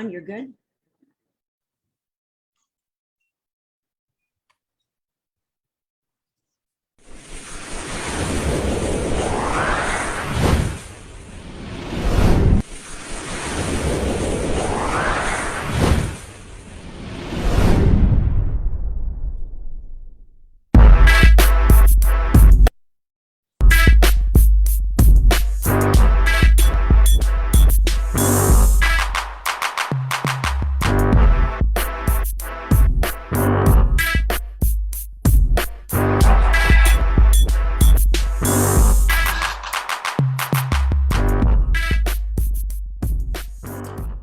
You're good.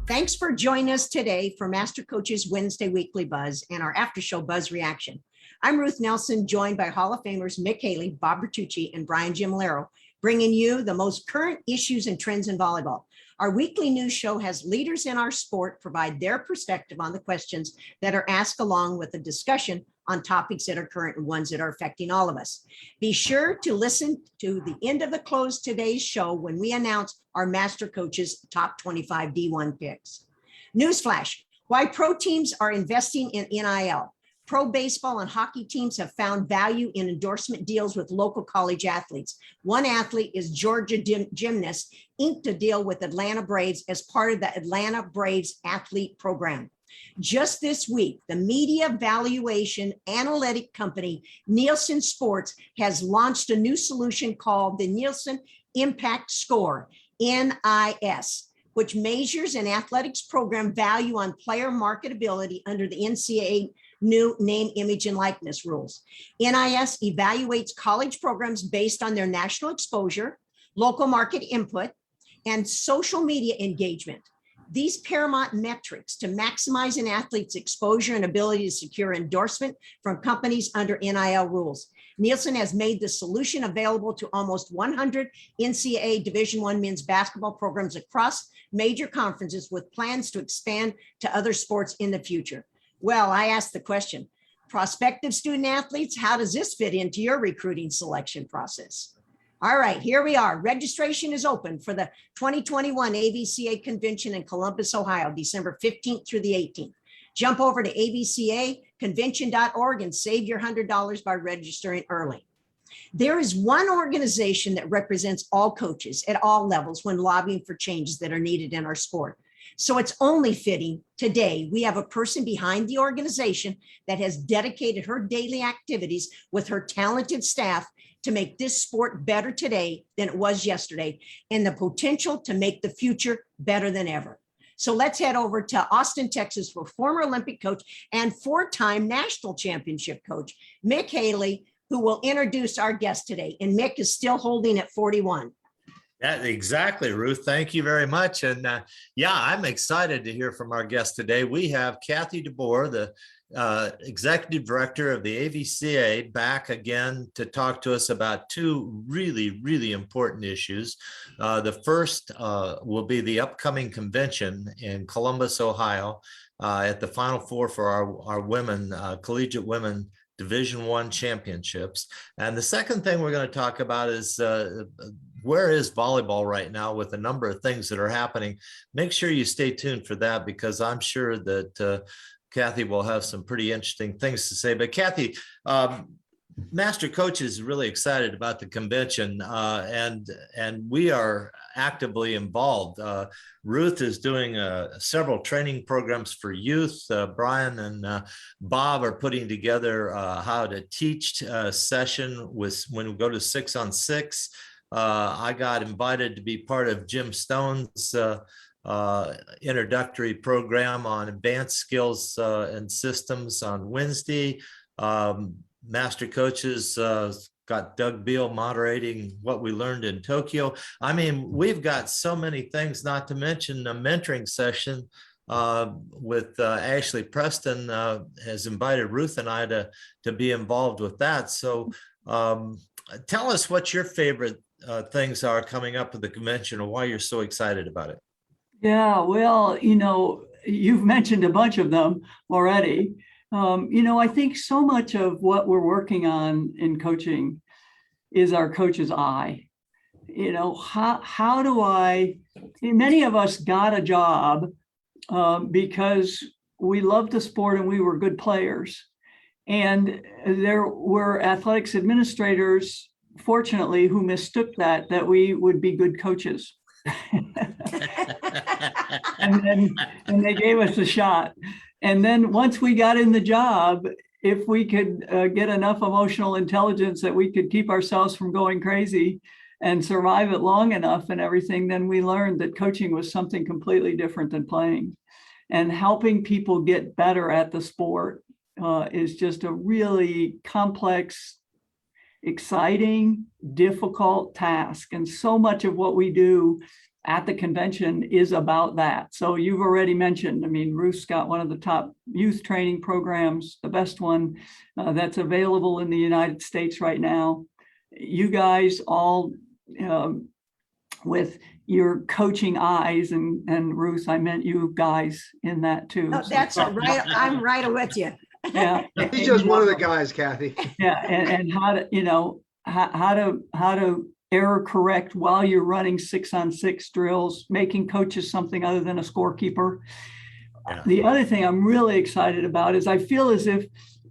Thanks for joining us today for Master Coach's Wednesday Weekly Buzz and our after show Buzz Reaction. I'm Ruth Nelson, joined by Hall of Famers Mick Haley, Bob Bertucci, and Brian Gimolero, bringing you the most current issues and trends in volleyball. Our weekly news show has leaders in our sport provide their perspective on the questions that are asked, along with a discussion on topics that are current and ones that are affecting all of us. Be sure to listen to the end of the close today's show when we announce our Master Coaches Top 25 D1 picks. Newsflash: why pro teams are investing in NIL. Pro baseball and hockey teams have found value in endorsement deals with local college athletes. One athlete is Georgia gymnast, inked a deal with Atlanta Braves as part of the Atlanta Braves athlete program. Just this week, the media valuation analytic company Nielsen Sports has launched a new solution called the Nielsen Impact Score, NIS, which measures an athletics program value on player marketability under the NCAA new name, image, and likeness rules. NIS evaluates college programs based on their national exposure, local market input, and social media engagement. These paramount metrics to maximize an athlete's exposure and ability to secure endorsement from companies under NIL rules. Nielsen has made the solution available to almost 100 NCAA Division I men's basketball programs across major conferences, with plans to expand to other sports in the future. Well, I asked the question, prospective student athletes, how does this fit into your recruiting selection process? All right, here we are. Registration is open for the 2021 AVCA convention in Columbus, Ohio, December 15th through the 18th. Jump over to avcaconvention.org and save your $100 by registering early. There is one organization that represents all coaches at all levels when lobbying for changes that are needed in our sport. So it's only fitting today we have a person behind the organization that has dedicated her daily activities with her talented staff to make this sport better today than it was yesterday, and the potential to make the future better than ever. So let's head over to Austin, Texas, for former Olympic coach and four-time national championship coach, Mick Haley, who will introduce our guest today. And Mick is still holding at 41. Yeah, exactly, Ruth. Thank you very much. And yeah, I'm excited to hear from our guest today. We have Kathy Deboer, the executive director of the AVCA, back again to talk to us about two really, really important issues. The first will be the upcoming convention in Columbus, Ohio, at the Final Four for our women, collegiate women Division I championships. And the second thing we're going to talk about is where is volleyball right now with a number of things that are happening. Make sure you stay tuned for that, because I'm sure that Kathy will have some pretty interesting things to say. But Kathy, Master Coach is really excited about the convention, and we are actively involved. Ruth is doing several training programs for youth. Brian and Bob are putting together how to teach session when we go to 6-on-6. I got invited to be part of Jim Stone's introductory program on advanced skills and systems on Wednesday. Master Coaches got Doug Beal moderating what we learned in Tokyo. I mean, we've got so many things, not to mention a mentoring session with Ashley Preston has invited Ruth and I to be involved with that. So tell us what your favorite things are coming up at the convention and why you're so excited about it. Yeah, well, you've mentioned a bunch of them already. I think so much of what we're working on in coaching is our coach's eye. How do many of us got a job because we loved the sport and we were good players. And there were athletics administrators, fortunately, who mistook that we would be good coaches. and they gave us a shot. And then once we got in the job, if we could get enough emotional intelligence that we could keep ourselves from going crazy and survive it long enough and everything, then we learned that coaching was something completely different than playing. And helping people get better at the sport is just a really complex, exciting, difficult task. And so much of what we do at the convention is about that. So you've already mentioned, I mean, Ruth's got one of the top youth training programs, the best one that's available in the United States right now. You guys all with your coaching eyes, and Ruth, I meant you guys in that too. No, that's right. I'm right with you. Yeah, He's just one of the guys, Kathy. yeah, and how to, you know, how to error correct while you're running 6-on-6 drills, making coaches something other than a scorekeeper. Yeah. The other thing I'm really excited about is I feel as if,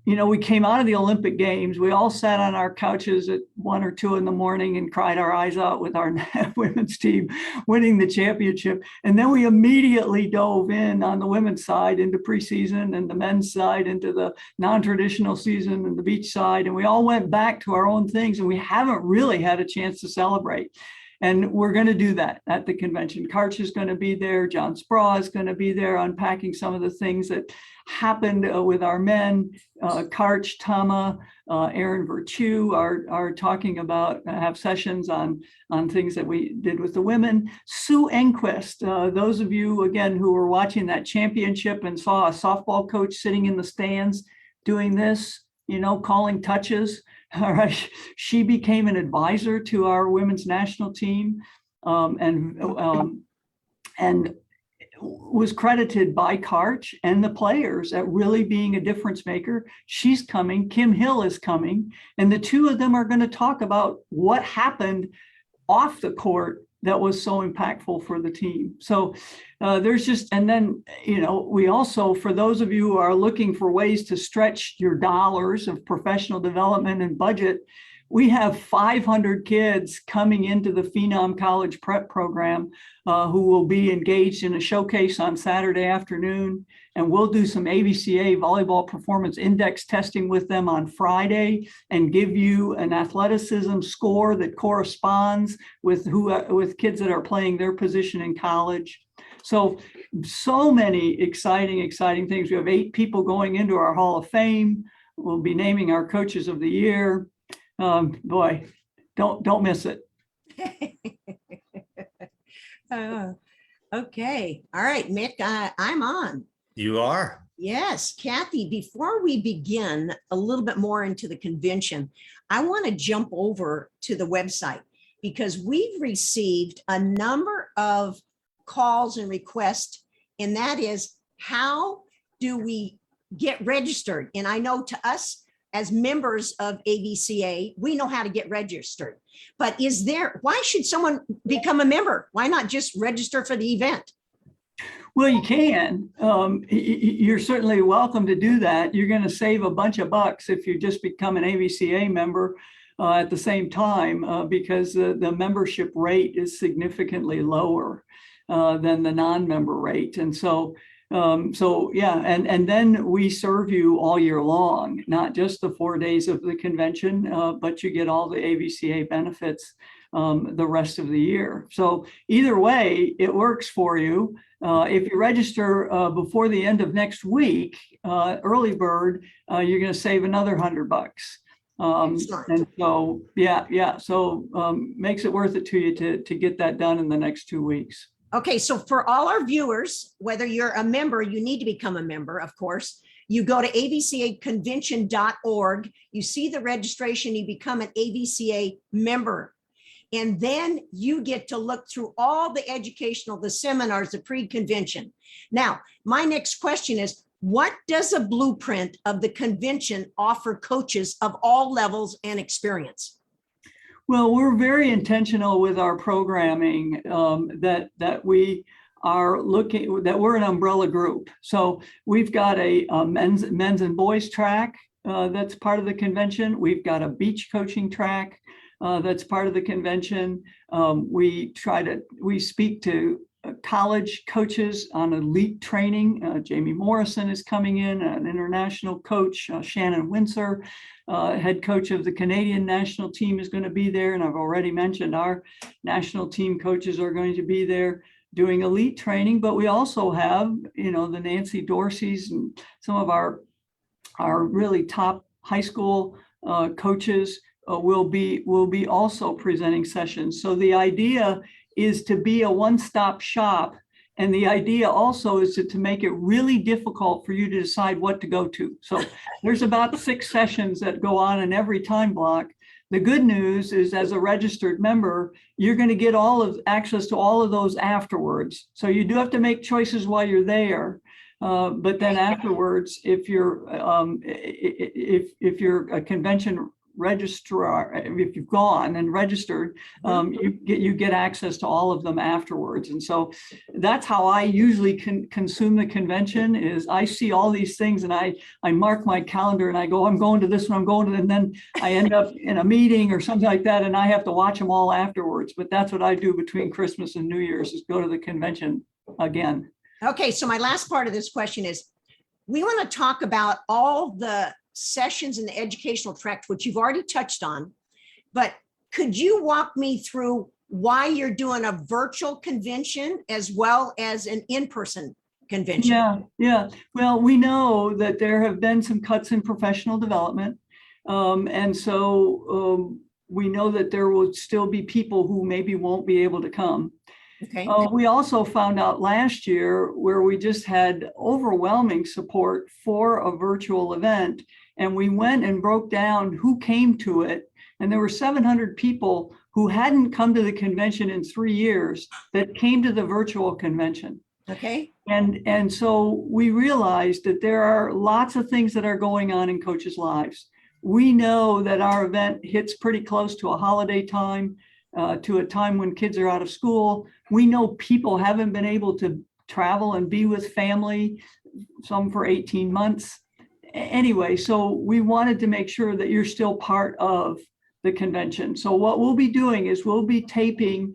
you know, we came out of the Olympic Games, we all sat on our couches at 1 or 2 in the morning and cried our eyes out with our women's team winning the championship. And then we immediately dove in on the women's side into preseason and the men's side into the non-traditional season and the beach side. And we all went back to our own things, and we haven't really had a chance to celebrate. And we're going to do that at the convention. Karch is going to be there. John Spraw is going to be there unpacking some of the things that happened with our men. Karch, Tama, Aaron Virtue are talking about, have sessions on things that we did with the women. Sue Enquist, those of you, again, who were watching that championship and saw a softball coach sitting in the stands doing this, you know, calling touches. All right, she became an advisor to our women's national team, and was credited by Karch and the players at really being a difference maker. She's coming. Kim Hill is coming, and the two of them are going to talk about what happened off the court that was so impactful for the team. So there's just, and then, you know, we also, for those of you who are looking for ways to stretch your dollars of professional development and budget, we have 500 kids coming into the Phenom College Prep program who will be engaged in a showcase on Saturday afternoon. And we'll do some AVCA volleyball performance index testing with them on Friday and give you an athleticism score that corresponds with kids that are playing their position in college. So many exciting things. We have 8 people going into our Hall of Fame. We'll be naming our coaches of the year. Boy, don't miss it. Okay. All right, Mick, I'm on. You are. Yes, Kathy, before we begin a little bit more into the convention, I want to jump over to the website because we've received a number of calls and requests, and that is, how do we get registered? And I know to us as members of AVCA, we know how to get registered, but why should someone become a member? Why not just register for the event? Well, you can. You're certainly welcome to do that. You're going to save a bunch of bucks if you just become an AVCA member at the same time, because the membership rate is significantly lower than the non-member rate. And so yeah, and then we serve you all year long, not just the 4 days of the convention, but you get all the AVCA benefits the rest of the year. So either way, it works for you. If you register before the end of next week, early bird, you're going to save another $100. And so, yeah. So makes it worth it to you to get that done in the next 2 weeks. Okay, so for all our viewers, whether you're a member, you need to become a member, of course. You go to avcaconvention.org, you see the registration, you become an AVCA member. And then you get to look through all the educational, the seminars, the pre-convention. Now, my next question is, what does a blueprint of the convention offer coaches of all levels and experience? Well, we're very intentional with our programming, that we are looking that we're an umbrella group. So we've got a men's and boys track that's part of the convention. We've got a beach coaching track that's part of the convention. We speak to college coaches on elite training. Jamie Morrison is coming in, an international coach. Shannon Windsor, head coach of the Canadian national team, is going to be there. And I've already mentioned our national team coaches are going to be there doing elite training. But we also have, the Nancy Dorseys and some of our really top high school coaches will be also presenting sessions. So the idea is to be a one-stop shop. And the idea also is to make it really difficult for you to decide what to go to. So there's about 6 sessions that go on in every time block. The good news is, as a registered member, you're going to get access to all of those afterwards. So you do have to make choices while you're there. But then afterwards, if you're a convention registrar, if you've gone and registered, you get access to all of them afterwards. And so that's how I usually consume the convention. Is I see all these things and I mark my calendar and I go, I'm going to this one, I'm going to, and then I end up in a meeting or something like that, and I have to watch them all afterwards. But that's what I do between Christmas and New Year's, is go to the convention again. Okay, so my last part of this question is, we want to talk about all the sessions in the educational track, which you've already touched on, but could you walk me through why you're doing a virtual convention as well as an in-person convention? Yeah. Well, we know that there have been some cuts in professional development. And so we know that there will still be people who maybe won't be able to come. Okay. We also found out last year where we just had overwhelming support for a virtual event, and we went and broke down who came to it. And there were 700 people who hadn't come to the convention in 3 years that came to the virtual convention. Okay. And so we realized that there are lots of things that are going on in coaches' lives. We know that our event hits pretty close to a holiday time, to a time when kids are out of school. We know people haven't been able to travel and be with family, some for 18 months. Anyway, so we wanted to make sure that you're still part of the convention. So what we'll be doing is we'll be taping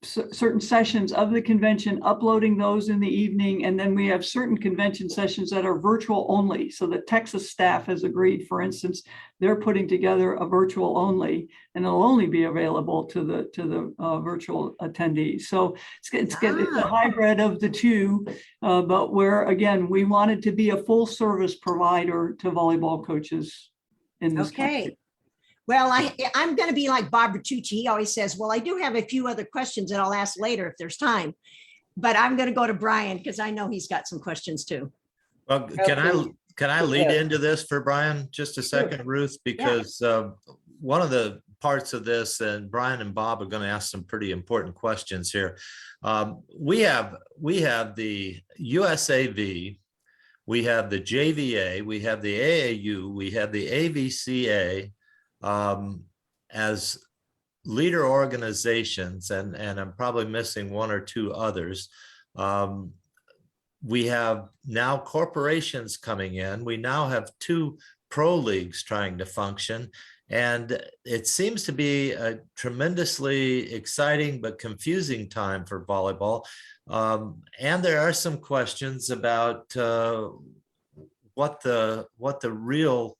certain sessions of the convention, uploading those in the evening, and then we have certain convention sessions that are virtual only. So the Texas staff has agreed, for instance, they're putting together a virtual only, and it'll only be available to the virtual attendees. So it's a hybrid of the two, but where, again, we wanted to be a full service provider to volleyball coaches in this country. Well, I'm going to be like Bob Bertucci. He always says, well, I do have a few other questions that I'll ask later if there's time, but I'm going to go to Brian because I know he's got some questions too. Well, can I lead into this for Brian just a second, Ruth? Because one of the parts of this, and Brian and Bob are going to ask some pretty important questions here. We have the USAV, we have the JVA, we have the AAU, we have the AVCA, as leader organizations, and I'm probably missing 1 or 2 others. We have now corporations coming in. We now have 2 pro leagues trying to function. And it seems to be a tremendously exciting but confusing time for volleyball. And there are some questions about what the real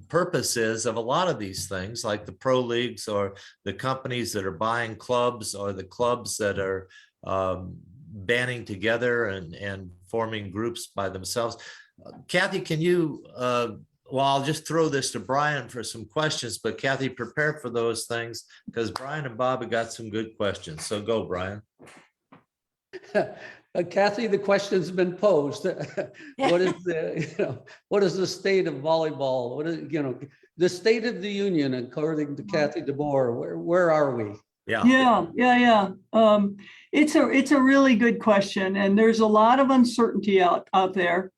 purpose is of a lot of these things, like the pro leagues or the companies that are buying clubs or the clubs that are banding together and forming groups by themselves. Kathy, can you, well, I'll just throw this to Brian for some questions, but Kathy, prepare for those things because Brian and Bob have got some good questions. So go, Brian. Kathy, the question's been posed. What is the state of volleyball? What is, the state of the union, according to Kathy Deboer? Where are we? Yeah. It's a really good question, and there's a lot of uncertainty out there.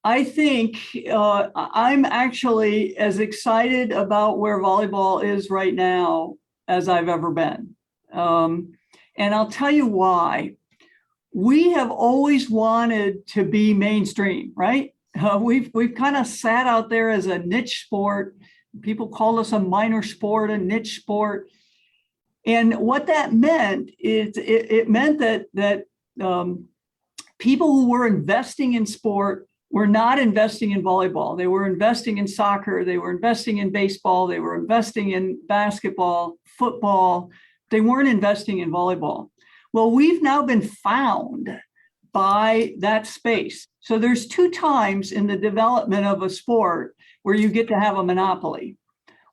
I think I'm actually as excited about where volleyball is right now as I've ever been. And I'll tell you why. We have always wanted to be mainstream, right? We've kind of sat out there as a niche sport. People call us a minor sport, a niche sport. And what that meant is it meant that people who were investing in sport were not investing in volleyball. They were investing in soccer. They were investing in baseball. They were investing in basketball, football. They weren't investing in volleyball. Well, we've now been found by that space. So there's 2 times in the development of a sport where you get to have a monopoly.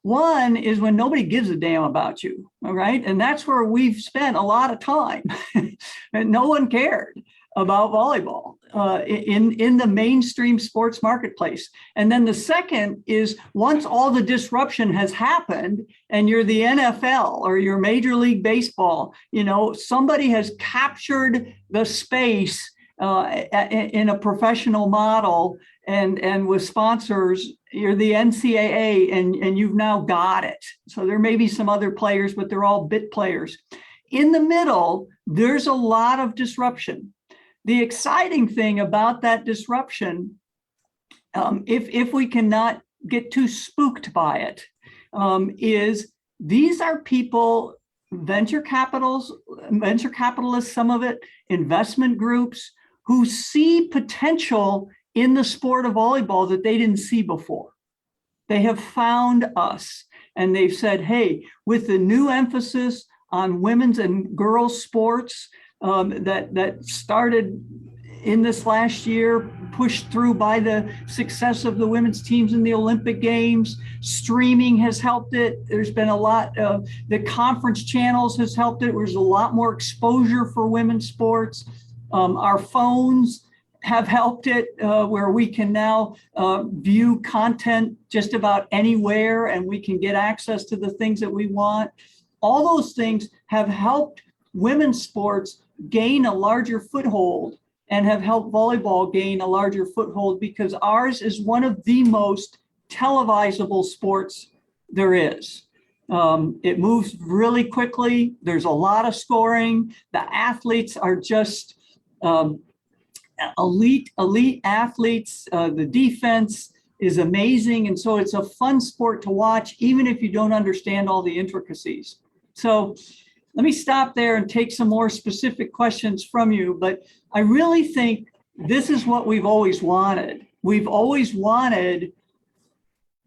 One is when nobody gives a damn about you, all right? And that's where we've spent a lot of time and no one cared about volleyball in the mainstream sports marketplace. And then the second is once all the disruption has happened and you're the NFL or you're Major League Baseball, somebody has captured the space in a professional model and with sponsors, you're the NCAA and you've now got it. So there may be some other players, but they're all bit players. In the middle, there's a lot of disruption. The exciting thing about that disruption, if we cannot get too spooked by it, is these are people, venture capitalists, some of it, investment groups, who see potential in the sport of volleyball that they didn't see before. They have found us and they've said, hey, with the new emphasis on women's and girls sports, that started in this last year, pushed through by the success of the women's teams in the Olympic Games. Streaming has helped it. There's been a lot of the conference channels has helped it. There's a lot more exposure for women's sports. Our phones have helped it, where we can now view content just about anywhere and we can get access to the things that we want. All those things have helped women's sports gain a larger foothold and have helped volleyball gain a larger foothold because ours is one of the most televisable sports there is. It moves really quickly. There's a lot of scoring. The athletes are just elite athletes. The defense is amazing. And so it's a fun sport to watch, even if you don't understand all the intricacies. So let me stop there and take some more specific questions from you. But I really think this is what we've always wanted. We've always wanted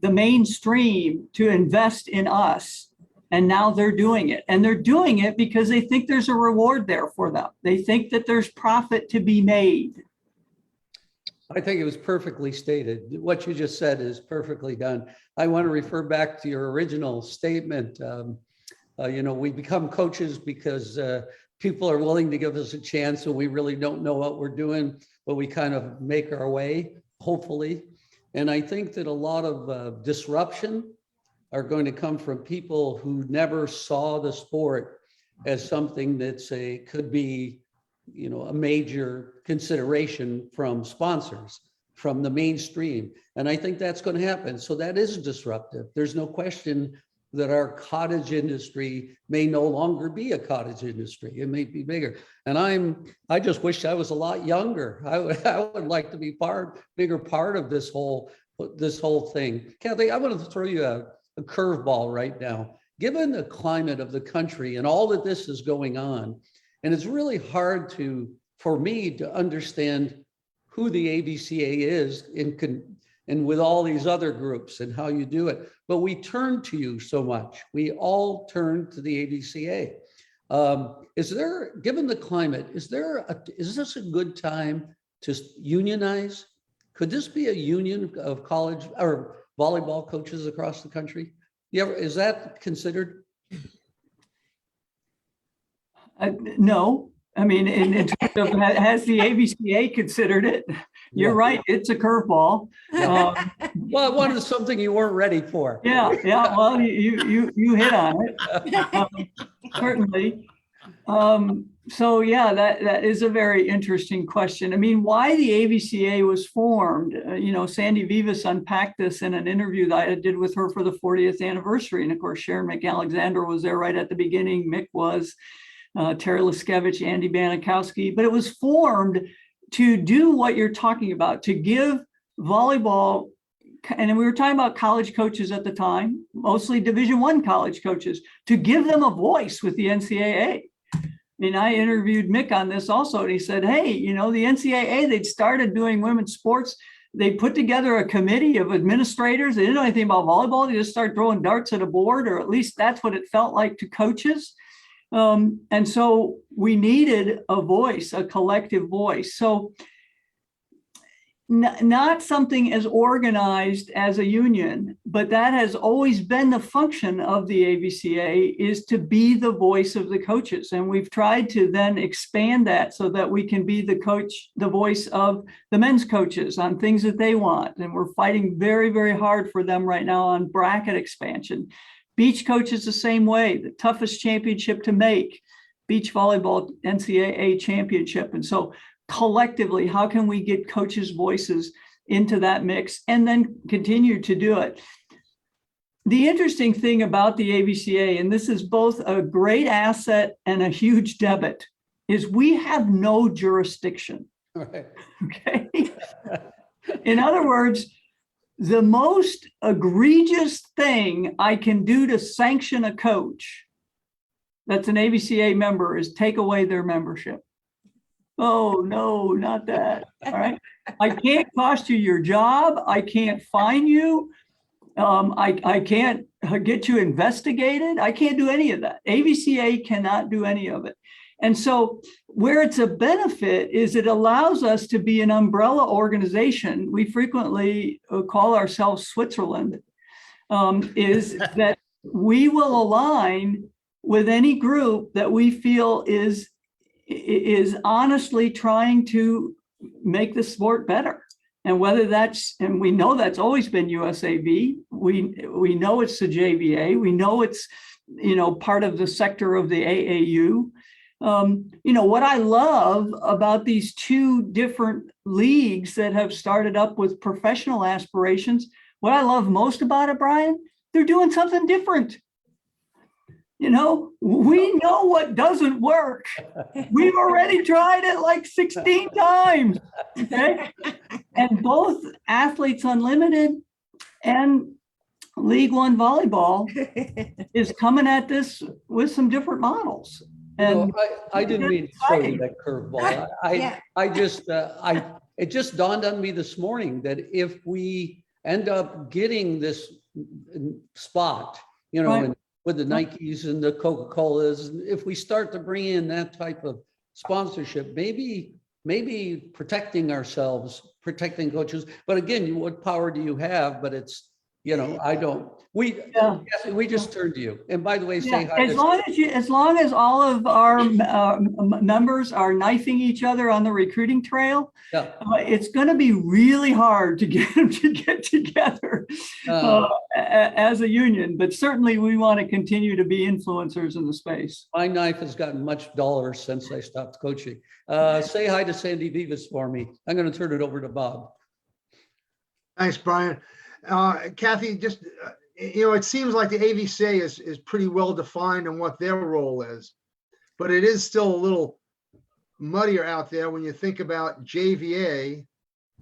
the mainstream to invest in us. And now they're doing it. And they're doing it because they think there's a reward there for them. They think that there's profit to be made. I think it was perfectly stated. What you just said is perfectly done. I want to refer back to your original statement. We become coaches because people are willing to give us a chance, so we really don't know what we're doing, but we kind of make our way, hopefully. And I think that a lot of disruption are going to come from people who never saw the sport as something that's could be, a major consideration from sponsors, from the mainstream. And I think that's going to happen. So that is disruptive. There's no question that our cottage industry may no longer be a cottage industry. It may be bigger. And I just wish I was a lot younger. I would like to be bigger part of this whole thing. Kathy, I want to throw you a curveball right now. Given the climate of the country and all that this is going on, and it's really hard for me to understand who the AVCA is and with all these other groups and how you do it. But we turn to you so much. We all turn to the AVCA. Given the climate, is this a good time to unionize? Could this be a union of college or volleyball coaches across the country? Is that considered? No. I mean, in terms of has the AVCA considered it? You're right. It's a curveball. Well, I wanted something you weren't ready for. Yeah. Well, you hit on it. Certainly. So yeah, that is a very interesting question. I mean, why the AVCA was formed, Sandy Vivas unpacked this in an interview that I did with her for the 40th anniversary. And of course, Sharon McAlexander was there right at the beginning. Mick was. Terry Liskevich, Andy Banikowski, but it was formed to do what you're talking about, to give volleyball, and we were talking about college coaches at the time, mostly Division I college coaches, to give them a voice with the NCAA. I mean, I interviewed Mick on this also, and he said, hey, you know, the NCAA, they'd started doing women's sports. They put together a committee of administrators. They didn't know anything about volleyball. They just started throwing darts at a board, or at least that's what it felt like to coaches. And so we needed a voice, a collective voice. So not something as organized as a union, but that has always been the function of the AVCA, is to be the voice of the coaches. And we've tried to then expand that so that we can be the voice of the men's coaches on things that they want. And we're fighting very, very hard for them right now on bracket expansion. Beach coaches the same way, the toughest championship to make, beach volleyball NCAA championship. And so collectively, how can we get coaches' voices into that mix and then continue to do it? The interesting thing about the AVCA, and this is both a great asset and a huge debit, is we have no jurisdiction. Right. Okay. In other words, the most egregious thing I can do to sanction a coach that's an AVCA member is take away their membership. Oh, no, not that. All right. I can't cost you your job. I can't fine you. I can't get you investigated. I can't do any of that. AVCA cannot do any of it. And so where it's a benefit is it allows us to be an umbrella organization. We frequently call ourselves Switzerland, is that we will align with any group that we feel is honestly trying to make the sport better. And whether that's, and we know that's always been USAV, we know it's the JVA, we know it's, you know, part of the sector of the AAU. You know, what I love about these two different leagues that have started up with professional aspirations, what I love most about it, Brian, they're doing something different. You know, we know what doesn't work. We've already tried it like 16 times. Okay. And both Athletes Unlimited and League One Volleyball is coming at this with some different models. And No, I didn't mean to throw you that curveball. It just dawned on me this morning that if we end up getting this spot, you know, Right. with the Nikes and the Coca-Colas, if we start to bring in that type of sponsorship, maybe protecting ourselves, protecting coaches. But again, what power do you have? But it's, you know, I don't. We just turned to you. And by the way, say hi. As long as all of our members are knifing each other on the recruiting trail, Yeah. It's going to be really hard to get them to get together as a union. But certainly, we want to continue to be influencers in the space. My knife has gotten much duller since I stopped coaching. Say hi to Sandy Vivas for me. I'm going to turn it over to Bob. Thanks, Brian. Kathy, just, you know, it seems like the AVCA is pretty well defined on what their role is, but it is still a little muddier out there when you think about JVA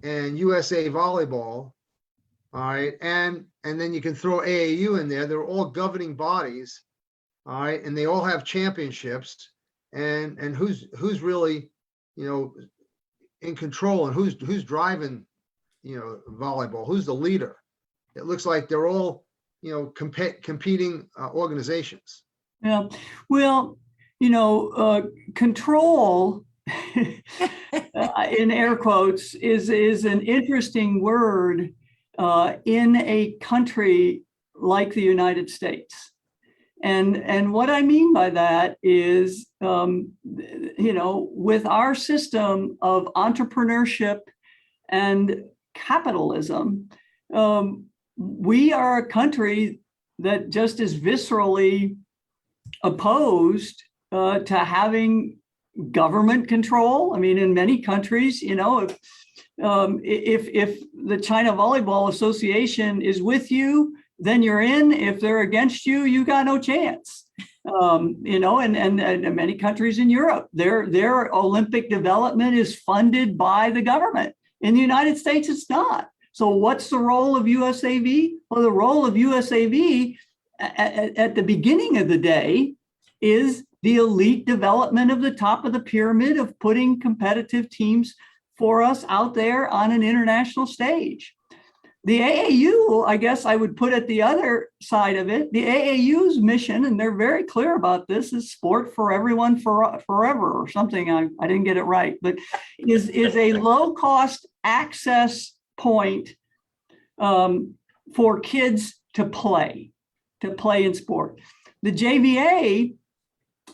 and USA Volleyball. All right. And then you can throw AAU in there. They're all governing bodies. All right. And they all have championships, and who's really, you know, in control, and who's driving, you know, volleyball, who's the leader. It looks like they're all, you know, competing organizations. Yeah. Well, you know, control in air quotes is an interesting word in a country like the United States. And what I mean by that is, you know, with our system of entrepreneurship and capitalism, we are a country that just is viscerally opposed to having government control. I mean, in many countries, you know, if the China Volleyball Association is with you, then you're in. If they're against you, you got no chance. And many countries in Europe, their Olympic development is funded by the government. In the United States, it's not. So what's the role of USAV? Well, the role of USAV at the beginning of the day is the elite development of the top of the pyramid of putting competitive teams for us out there on an international stage. The AAU, I guess I would put at the other side of it, the AAU's mission, and they're very clear about this, is sport for everyone forever or something. I didn't get it right, but is a low-cost access point for kids to play in sport. The JVA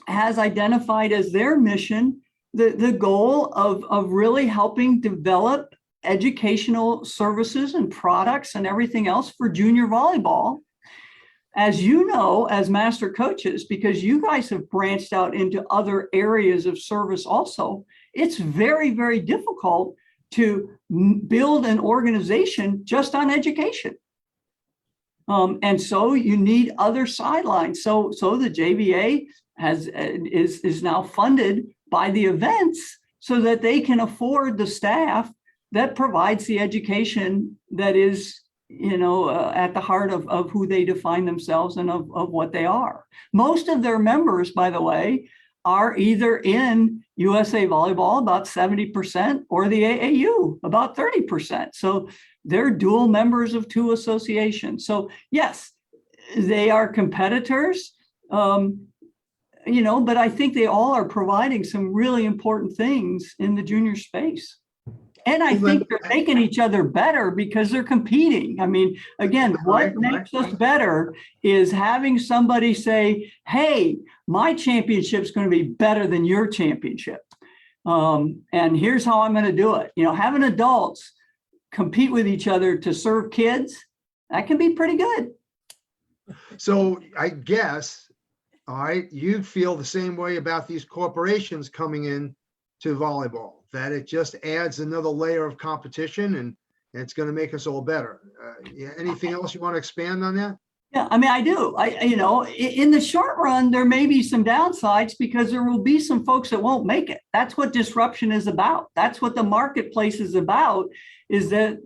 has identified as their mission the goal of really helping develop educational services and products and everything else for junior volleyball. As you know, as master coaches, because you guys have branched out into other areas of service also, it's very, very difficult to build an organization just on education. And so you need other sidelines. So the JVA is now funded by the events so that they can afford the staff that provides the education that is, at the heart of who they define themselves and of what they are. Most of their members, by the way, are either in USA Volleyball, about 70%, or the AAU, about 30%. So they're dual members of two associations. So yes, they are competitors, but I think they all are providing some really important things in the junior space. And I think they're making each other better because they're competing. I mean, again, what makes us better is having somebody say, hey, my championship's going to be better than your championship. And here's how I'm going to do it. Having adults compete with each other to serve kids, that can be pretty good. So I guess, all right, you feel the same way about these corporations coming in to volleyball, that it just adds another layer of competition and it's going to make us all better. Anything else you want to expand on that? Yeah, I mean, I do. In the short run, there may be some downsides because there will be some folks that won't make it. That's what disruption is about. That's what the marketplace is about, is that,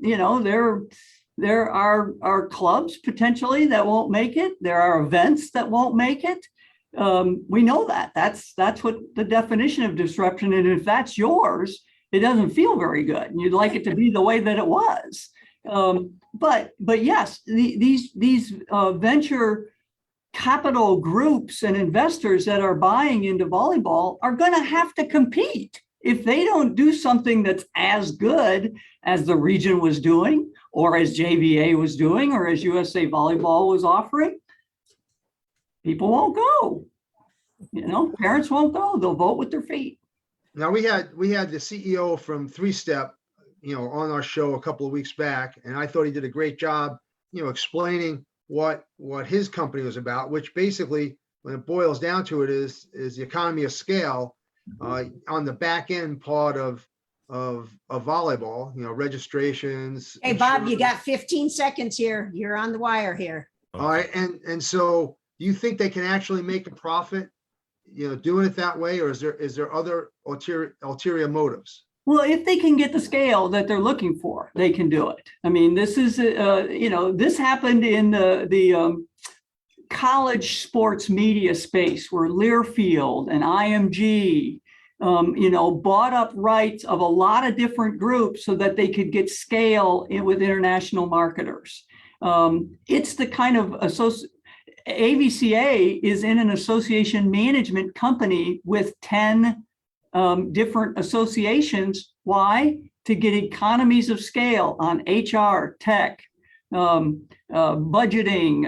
there are clubs potentially that won't make it. There are events that won't make it. We know that. That's what the definition of disruption. And if that's yours, it doesn't feel very good. And you'd like it to be the way that it was. But yes, these venture capital groups and investors that are buying into volleyball are going to have to compete. If they don't do something that's as good as the region was doing, or as JVA was doing, or as USA Volleyball was offering, people won't go. Parents won't go. They'll vote with their feet. Now we had the CEO from Three Step, on our show a couple of weeks back, and I thought he did a great job, explaining what his company was about, which basically, when it boils down to it, is the economy of scale on the back end part of volleyball. Registrations. Hey, Bob, you got 15 seconds here. You're on the wire here. All right, and so do you think they can actually make a profit, doing it that way, or is there other ulterior motives? Well, if they can get the scale that they're looking for, they can do it. I mean, this is, this happened in the college sports media space where Learfield and IMG, bought up rights of a lot of different groups so that they could get scale with international marketers. It's the kind of AVCA is in an association management company with 10 different associations. Why? To get economies of scale on HR, tech, budgeting,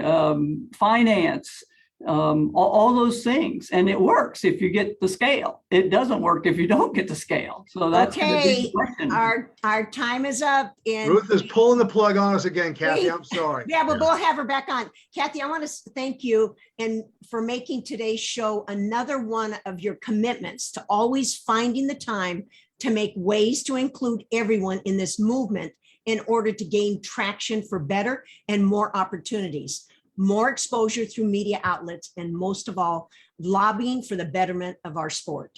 finance, all those things. And it works if you get the scale. It doesn't work if you don't get the scale. So that's okay. The big question. Our time is up. Ruth is pulling the plug on us again, Kathy. I'm sorry. Yeah, but we'll have her back on. Kathy, I want to thank you and for making today's show another one of your commitments to always finding the time to make ways to include everyone in this movement in order to gain traction for better and more opportunities. more exposure through media outlets, and most of all, lobbying for the betterment of our sport.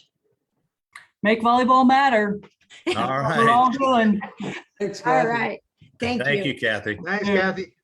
Make volleyball matter. All We're all right. doing. Thanks, All Kathy. right. Thank you. Kathy. Thanks, Yeah. Kathy.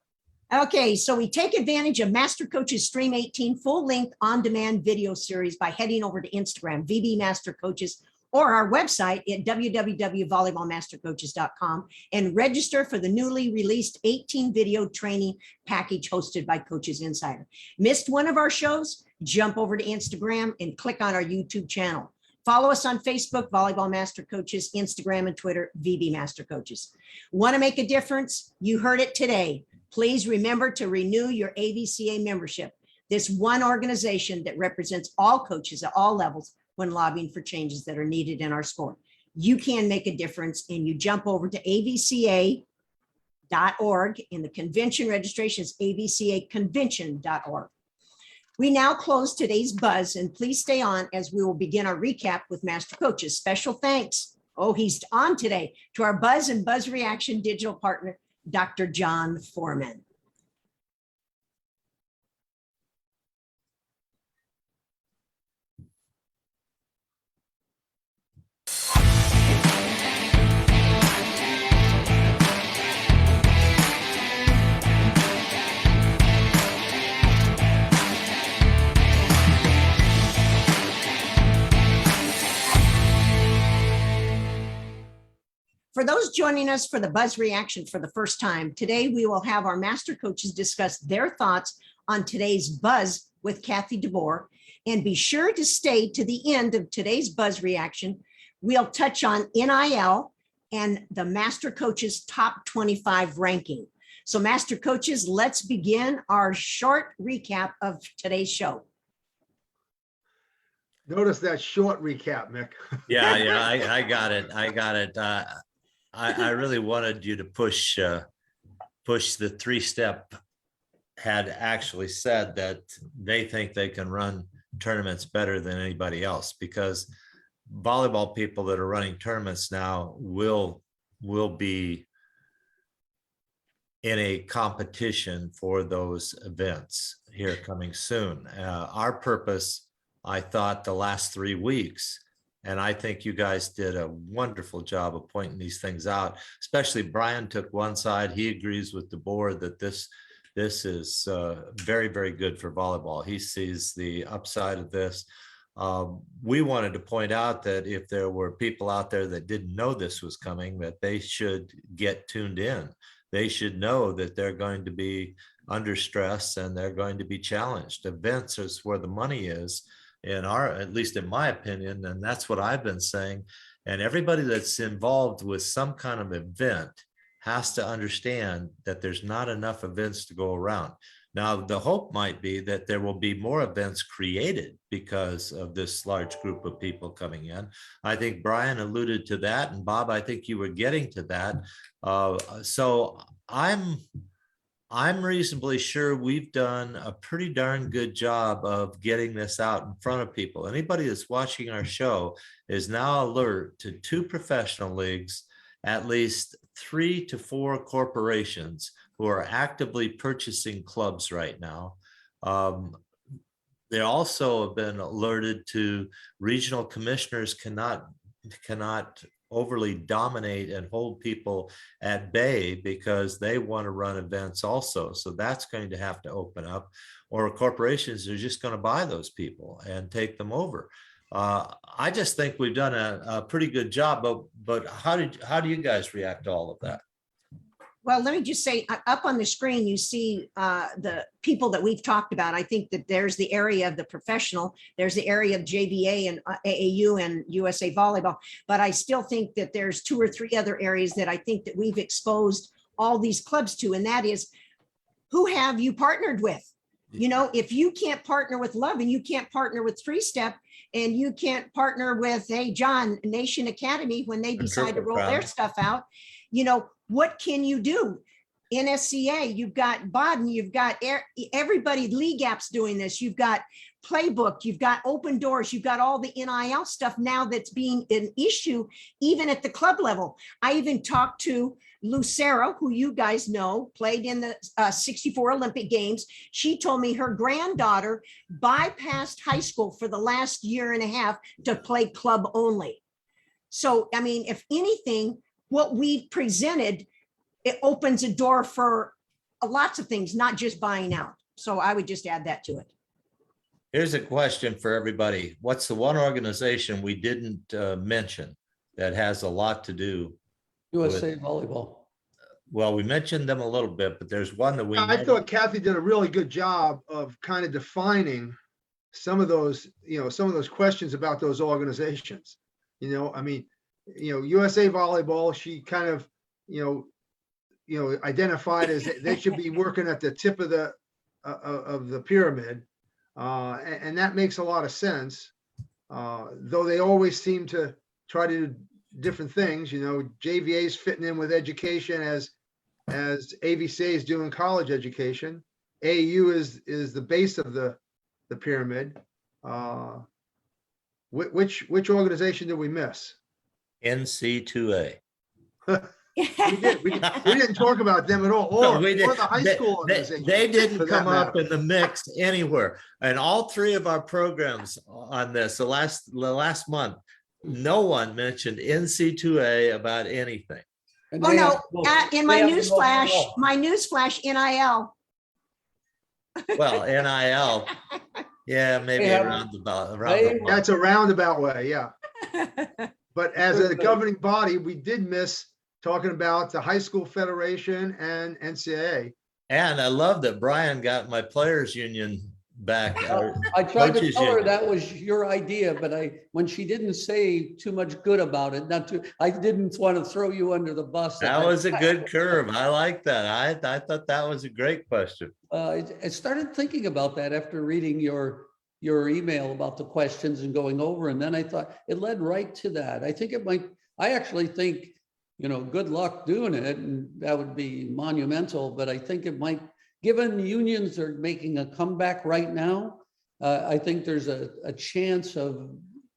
Okay, so we take advantage of Master Coaches Stream 18 full-length on-demand video series by heading over to Instagram, VB Master Coaches, or our website at www.volleyballmastercoaches.com and register for the newly released 18 video training package hosted by Coaches Insider. Missed one of our shows? Jump over to Instagram and click on our YouTube channel. Follow us on Facebook, Volleyball Master Coaches, Instagram and Twitter, VB Master Coaches. Want to make a difference? You heard it today. Please remember to renew your AVCA membership. This one organization that represents all coaches at all levels when lobbying for changes that are needed in our sport. You can make a difference, and you jump over to avca.org, and the convention registration is avcaconvention.org. We now close today's buzz, and please stay on as we will begin our recap with Master Coaches. Special thanks, he's on today, to our Buzz and Buzz Reaction digital partner, Dr. John Foreman. For those joining us for the Buzz Reaction for the first time, today we will have our Master Coaches discuss their thoughts on today's Buzz with Kathy Deboer. And be sure to stay to the end of today's Buzz Reaction. We'll touch on NIL and the Master Coaches Top 25 ranking. So Master Coaches, let's begin our short recap of today's show. Notice that short recap, Mick. Yeah, I got it. I really wanted you to push the 3-step had actually said that they think they can run tournaments better than anybody else, because volleyball people that are running tournaments now will be in a competition for those events here coming soon. Our purpose, I thought, the last 3 weeks, and I think you guys did a wonderful job of pointing these things out, especially Brian took one side. He agrees with Deboer that this is very, very good for volleyball. He sees the upside of this. We wanted to point out that if there were people out there that didn't know this was coming, that they should get tuned in. They should know that they're going to be under stress and they're going to be challenged. Events is where the money is, at least in my opinion, and that's what I've been saying. And everybody that's involved with some kind of event has to understand that there's not enough events to go around. Now, the hope might be that there will be more events created because of this large group of people coming in. I think Brian alluded to that, and Bob, I think you were getting to that. So I'm reasonably sure we've done a pretty darn good job of getting this out in front of people. Anybody that's watching our show is now alert to 2 professional leagues, at least 3 to 4 corporations who are actively purchasing clubs right now. They also have been alerted to regional commissioners cannot overly dominate and hold people at bay because they want to run events also. So that's going to have to open up, or corporations are just going to buy those people and take them over. I just think we've done a pretty good job, but how do you guys react to all of that? Well, let me just say, up on the screen, you see the people that we've talked about. I think that there's the area of the professional, there's the area of JVA and AAU and USA Volleyball, but I still think that there's 2 or 3 other areas that I think that we've exposed all these clubs to, and that is, who have you partnered with? You know, if you can't partner with Love and you can't partner with 3-Step and you can't partner with, hey, John, Nation Academy, when they decide to roll their stuff out, you know, what can you do? NSCA, you've got Baden, you've got everybody, League App's doing this. You've got playbook, you've got open doors, you've got all the NIL stuff now that's being an issue, even at the club level. I even talked to Lucero, who you guys know, played in the 64 Olympic Games. She told me her granddaughter bypassed high school for the last year and a half to play club only. So, I mean, if anything, what we've presented, it opens a door for lots of things, not just buying out. So I would just add that to it. Here's a question for everybody. What's the one organization we didn't mention that has a lot to do? USA Volleyball. Well, we mentioned them a little bit, but there's one that we. I thought Kathy did a really good job of kind of defining some of those, some of those questions about those organizations. I mean, USA Volleyball, she kind of, identified as they should be working at the tip of the pyramid. And that makes a lot of sense. Though they always seem to try to do different things, JVA is fitting in with education as AVCA is doing college education. AU is the base of the pyramid. Which organization did we miss? NC2A. We didn't talk about them at all, No, or we the did. high school organization. They for didn't that come up matter. in the mix anywhere. And all three of our programs on this, the last month, no one mentioned NC2A about anything. And Oh, they no, have- in they my have newsflash, no- NIL. Well, NIL, yeah, maybe They have- around the they- block. That's a roundabout way, yeah. But as a governing body, we did miss talking about the high school federation and NCAA. And I love that Brian got my players union back. I tried to Coaches tell her union. that was your idea, but when she didn't say too much good about it, I didn't want to throw you under the bus. That was a good curve. I like that. I thought that was a great question. I started thinking about that after reading your email about the questions and going over, and then I thought it led right to that. I actually think, good luck doing it, and that would be monumental, but I think it might, given unions are making a comeback right now, I think there's a chance of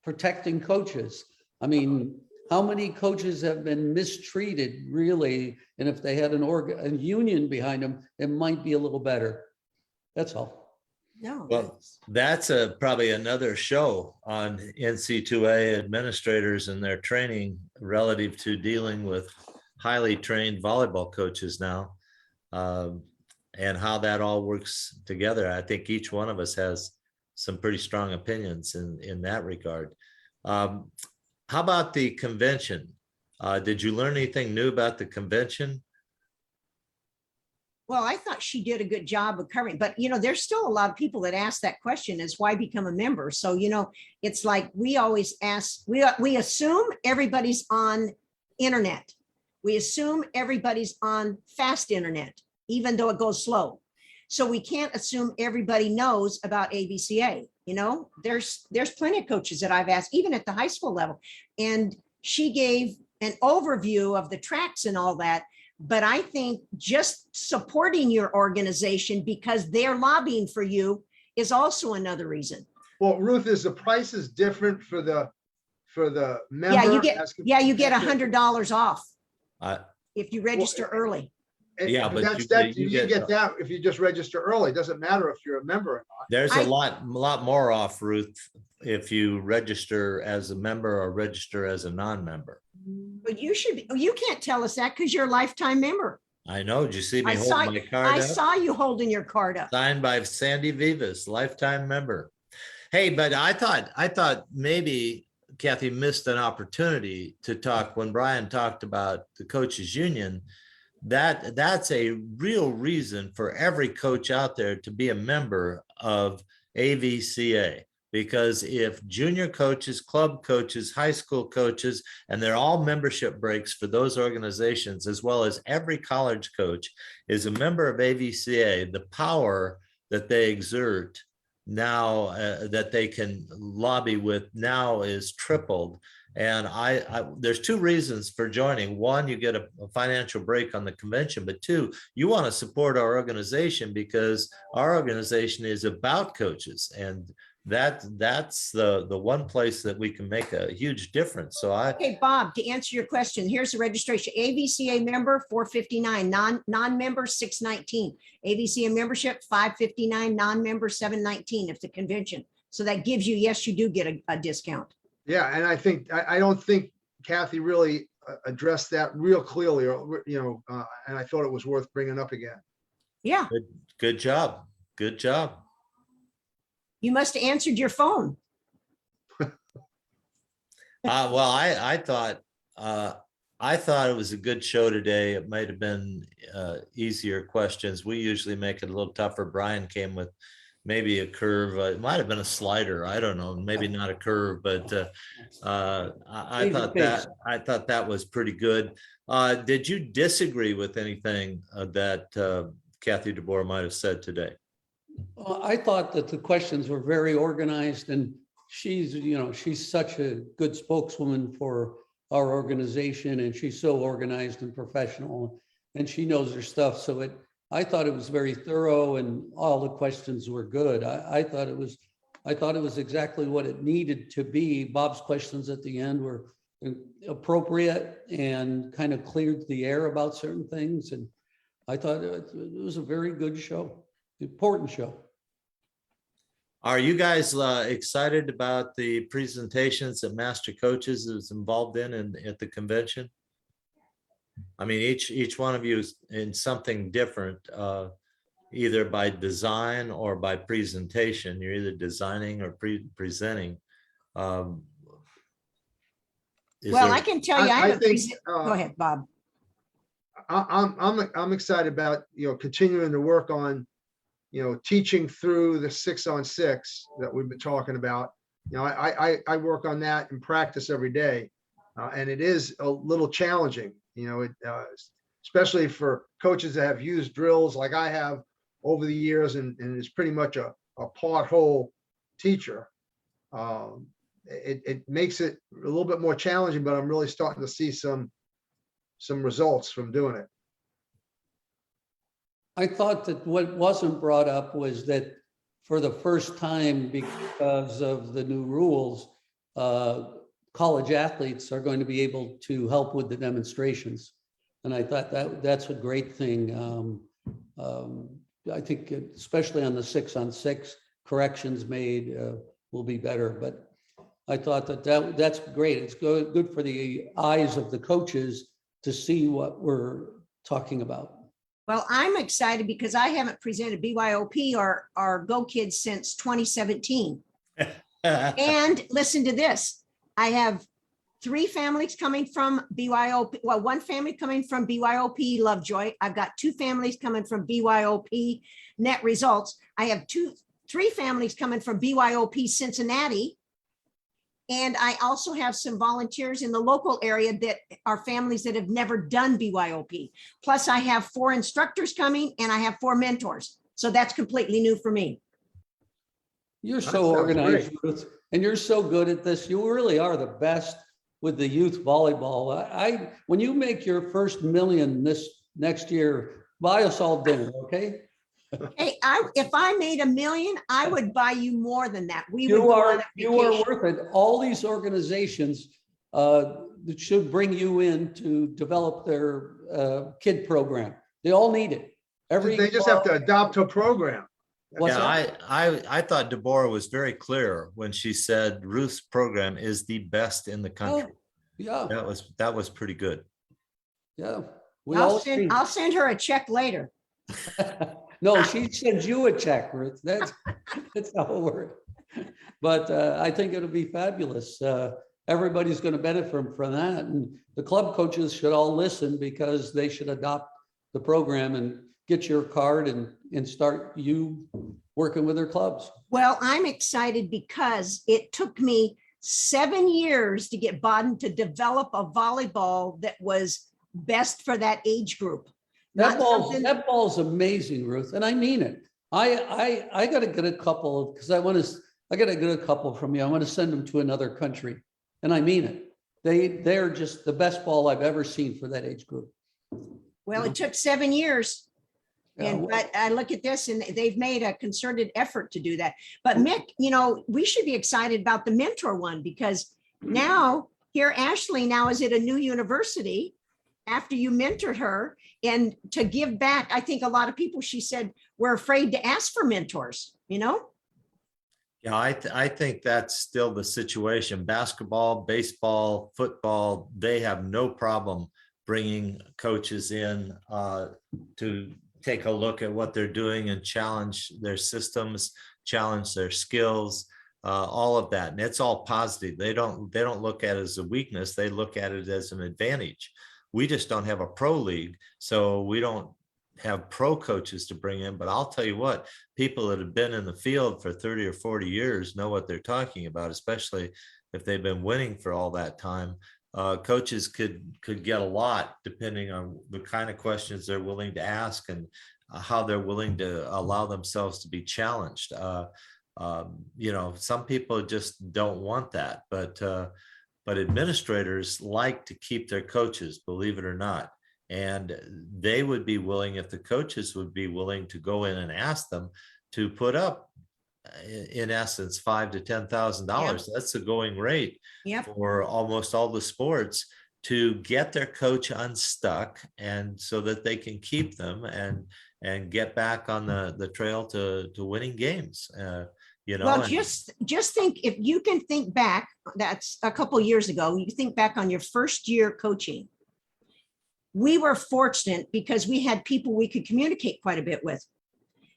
protecting coaches. I mean, how many coaches have been mistreated, really? And if they had a union behind them, it might be a little better. That's all. No. Well, that's probably another show on NC2A administrators and their training relative to dealing with highly trained volleyball coaches now, and how that all works together. I think each one of us has some pretty strong opinions in that regard. How about the convention? Did you learn anything new about the convention? Well, I thought she did a good job of covering, but there's still a lot of people that ask that question is why become a member? So, it's like we always ask, we assume everybody's on internet. We assume everybody's on fast internet, even though it goes slow. So we can't assume everybody knows about AVCA. There's plenty of coaches that I've asked, even at the high school level. And she gave an overview of the tracks and all that. But I think just supporting your organization because they're lobbying for you is also another reason. Well, Ruth, is the prices different for the member? Yeah, you get as $100 off Uh, if you register early. Yeah, but you get that if you just register early. It doesn't matter if you're a member or not. There's a lot more off, Ruth, if you register as a member or register as a non-member. But you can't tell us that because you're a lifetime member. I know. Did you see me I holding my card I up? saw you holding your card up. Signed by Sandy Vivas, lifetime member. Hey, but I thought maybe Kathy missed an opportunity to talk when Brian talked about the coaches union. That's a real reason for every coach out there to be a member of AVCA. Because if junior coaches, club coaches, high school coaches, and they're all membership breaks for those organizations, as well as every college coach is a member of AVCA, the power that they exert now, that they can lobby with now is tripled. And there's two reasons for joining. One, you get a financial break on the convention, but two, you want to support our organization because our organization is about coaches. And that's the one place that we can make a huge difference. So Okay, Bob, to answer your question, here's the registration. AVCA member, 459, non-member, 619. AVCA membership, 559, non-member, 719 if the convention. So that gives you, yes, you do get a discount. Yeah, and I don't think Kathy really addressed that real clearly, or, and I thought it was worth bringing up again. Yeah, good job. Good job. you must have answered your phone. Well, I thought it was a good show today. It might have been easier questions. We usually make it a little tougher. Brian came with maybe a curve. It might have been a slider. I don't know. Maybe not a curve, but I thought that was pretty good. Did you disagree with anything that Kathy Deboer might have said today? I thought that the questions were very organized, and she's such a good spokeswoman for our organization, and she's so organized and professional, and she knows her stuff. So I thought it was very thorough, and all the questions were good. I thought it was exactly what it needed to be. Bob's questions at the end were appropriate and kind of cleared the air about certain things, and I thought it was a very good show. Important show. Are you guys excited about the presentations that Master Coaches is involved in at the convention? I mean, each one of you is in something different, either by design or by presentation. You're either designing or presenting. Well, I can tell you, I think, go ahead, Bob. I'm excited about, continuing to work on, teaching through the 6-on-6 that we've been talking about. I work on that in practice every day, and it is a little challenging, especially for coaches that have used drills like I have over the years, and is pretty much a pothole teacher. It makes it a little bit more challenging, but I'm really starting to see some results from doing it. I thought that what wasn't brought up was that for the first time, because of the new rules, college athletes are going to be able to help with the demonstrations. And I thought that's a great thing. I think especially on the 6-on-6, corrections made will be better. But I thought that's great. It's good for the eyes of the coaches to see what we're talking about. Well, I'm excited because I haven't presented BYOP or Go Kids since 2017. And listen to this. I have 3 families coming from BYOP. Well, 1 family coming from BYOP Lovejoy. I've got 2 families coming from BYOP Net Results. I have 3 families coming from BYOP Cincinnati. And I also have some volunteers in the local area that are families that have never done BYOP. Plus I have 4 instructors coming and I have 4 mentors. So that's completely new for me. You're so organized, Ruth, and you're so good at this. You really are the best with the youth volleyball. When you make your first $1 million this next year, buy us all dinner, okay? Hey, if I made $1 million, I would buy you more than that. You are worth it. All these organizations that should bring you in to develop their kid program. They all need it. They just have to adopt a program. I thought Deboer was very clear when she said Ruth's program is the best in the country. Oh, yeah, that was pretty good. Yeah, I'll send her a check later. No, she sends you a check, Ruth. That's how it works. But I think it'll be fabulous. Everybody's going to benefit from that, and the club coaches should all listen because they should adopt the program and get your card and start you working with their clubs. Well, I'm excited because it took me 7 years to get Baden to develop a volleyball that was best for that age group. That ball's amazing, Ruth, and I mean it. I got to get a couple because I got to get a couple from you. I want to send them to another country, and I mean it. They're just the best ball I've ever seen for that age group. Well, it took 7 years. And but I look at this and they've made a concerted effort to do that. But Mick, you know, we should be excited about the mentor one because now here Ashley now is at a new university after you mentored her, and to give back. I think a lot of people, she said, were afraid to ask for mentors, you know? Yeah, I think that's still the situation. Basketball, baseball, football, they have no problem bringing coaches in to take a look at what they're doing and challenge their systems, challenge their skills, all of that. And it's all positive. They don't look at it as a weakness. They look at it as an advantage. We just don't have a pro league, so we don't have pro coaches to bring in. But I'll tell you what, people that have been in the field for 30 or 40 years know what they're talking about, especially if they've been winning for all that time. Coaches could get a lot depending on the kind of questions they're willing to ask and how they're willing to allow themselves to be challenged. You know, some people just don't want that, but administrators like to keep their coaches, believe it or not. And they would be willing, if the coaches would be willing to go in and ask them to put up, in essence, $5,000 to $10,000. Yep. That's the going rate Yep. for almost all the sports, to get their coach unstuck, and so that they can keep them and get back on the trail to winning games. You know, Well, just think, if you can think back, that's a couple of years ago, you think back on your first year coaching. We were fortunate because we had people we could communicate quite a bit with,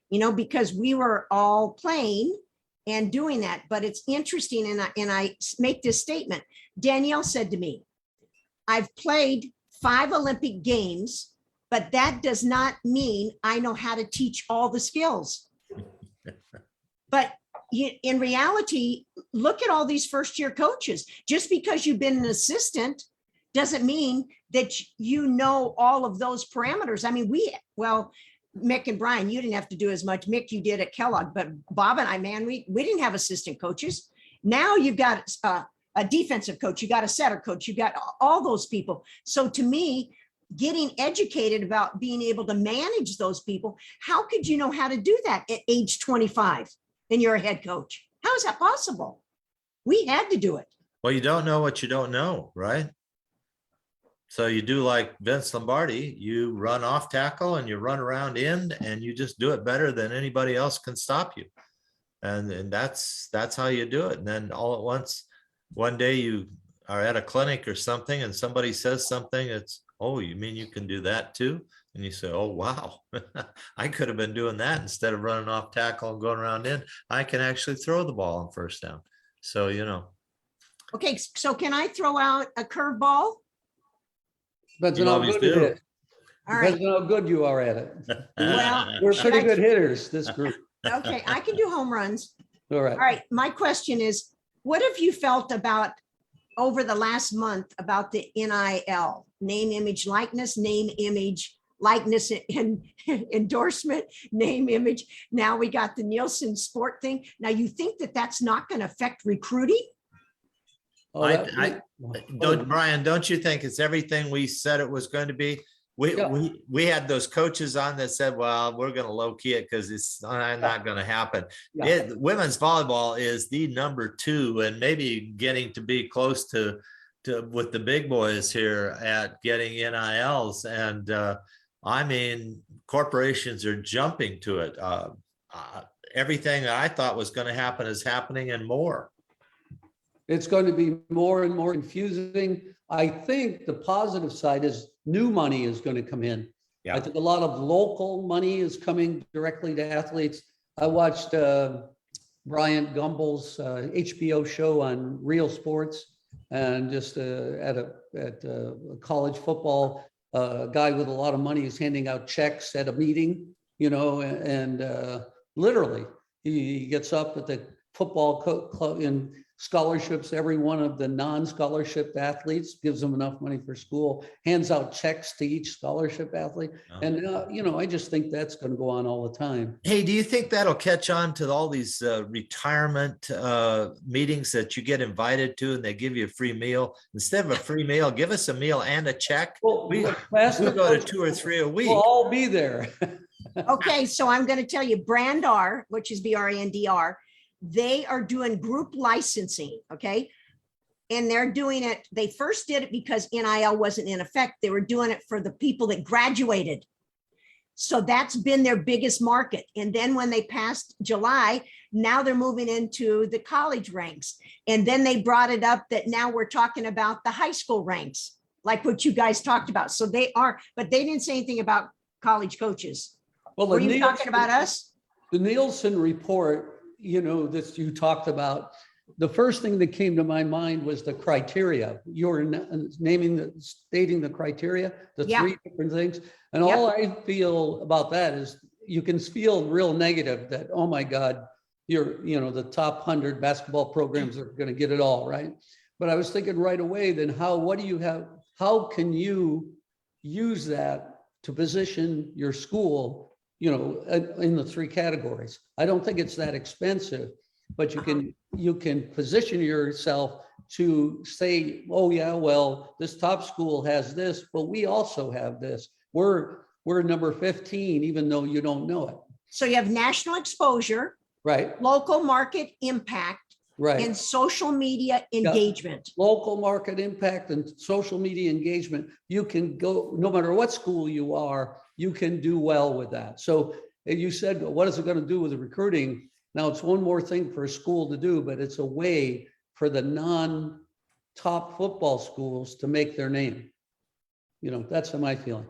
you know, because we were all playing and doing that. But it's interesting, and I make this statement. Danielle said to me, I've played 5 Olympic games, but that does not mean I know how to teach all the skills. But in reality, look at all these first year coaches. Just because you've been an assistant doesn't mean that you know all of those parameters. I mean, Mick and Brian, you didn't have to do as much. Mick, you did at Kellogg, but Bob and I, man, we didn't have assistant coaches. Now you've got a defensive coach, you got a setter coach, you got all those people. So to me, getting educated about being able to manage those people, how could you know how to do that at age 25 and you're a head coach? How is that possible? We had to do it. well, you don't know what you don't know, right? So you do like Vince Lombardi, you run off tackle and you run around end, and you just do it better than anybody else can stop you. And that's how you do it. And then all at once, one day you are at a clinic or something and somebody says something, it's, oh, you mean you can do that too? And you say, oh, wow, I could have been doing that instead of running off tackle and going around in. I can actually throw the ball on first down. So, you know. Okay, so can I throw out a curveball? Depends You on how always good it do. is. All right. Depends on how good you are at it. Well, We're should pretty I- good hitters, this group. Okay, I can do home runs. All right. All right, my question is, what have you felt about over the last month about the NIL, name, image, likeness, name, image, likeness, and endorsement, name, image? Now we got the Nielsen sport thing. Now you think that that's not going to affect recruiting? Oh, Brian, don't you think it's everything we said it was going to be? Yeah. We had those coaches on that said, well, we're going to low key it because it's not going to happen. Yeah. Women's volleyball is the #2 and maybe getting to be close to with the big boys here at getting NILs. And I mean, corporations are jumping to it. Everything that I thought was going to happen is happening and more. It's going to be more and more confusing. I think the positive side is new money is going to come in. Yeah. I think a lot of local money is coming directly to athletes. I watched Brian Gumbel's HBO show on Real Sports, and just at college football, a guy with a lot of money is handing out checks at a meeting, you know, and literally he gets up at the football club and scholarships every one of the non-scholarship athletes, gives them enough money for school, hands out checks to each scholarship athlete. Oh. And, you know, I just think that's going to go on all the time. Hey, do you think that'll catch on to all these retirement meetings that you get invited to and they give you a free meal? Instead of a free meal, give us a meal and a check. Well, We faster go to coaches 2 or 3 a week. We'll all be there. Okay, so I'm going to tell you, Brandr, which is BRANDR, they are doing group licensing, okay? And they're doing it, they first did it because NIL wasn't in effect. They were doing it for the people that graduated. So that's been their biggest market. And then when they passed July, now they're moving into the college ranks. And then they brought it up that now we're talking about the high school ranks, like what you guys talked about. So they are, but they didn't say anything about college coaches. Well, Were you talking about us? The Nielsen report, that you talked about, the first thing that came to my mind was the criteria. You're stating the criteria, the Yeah. three different things. And Yep. all I feel about that is you can feel real negative that, oh my God, the top 100 basketball programs are going to get it all, right? But I was thinking right away, then how can you use that to position your school, in the three categories? I don't think it's that expensive, but you can position yourself to say, oh yeah, well, this top school has this, but we also have this. We're number 15, even though you don't know it. So you have national exposure, Right, local market impact, right. and social media engagement. Local market impact and social media engagement, you can go, no matter what school you are, you can do well with that. So you said, what is it going to do with the recruiting? Now it's one more thing for a school to do, but it's a way for the non-top football schools to make their name. That's my feeling.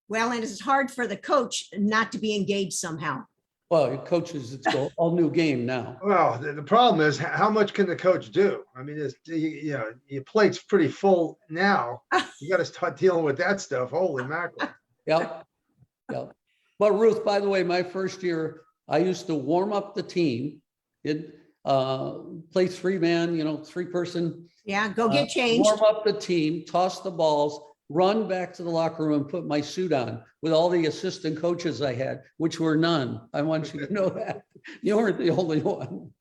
Well, and it's hard for the coach not to be engaged somehow. Well, your coaches, it's an all new game now. Well, the problem is how much can the coach do? I mean, your plate's pretty full now. You got to start dealing with that stuff. Holy mackerel. Yep. But Ruth, by the way, my first year, I used to warm up the team. It play 3-man, 3-person. Yeah, go get changed. Warm up the team, toss the balls, run back to the locker room and put my suit on with all the assistant coaches I had, which were none. I want you to know that. You weren't the only one.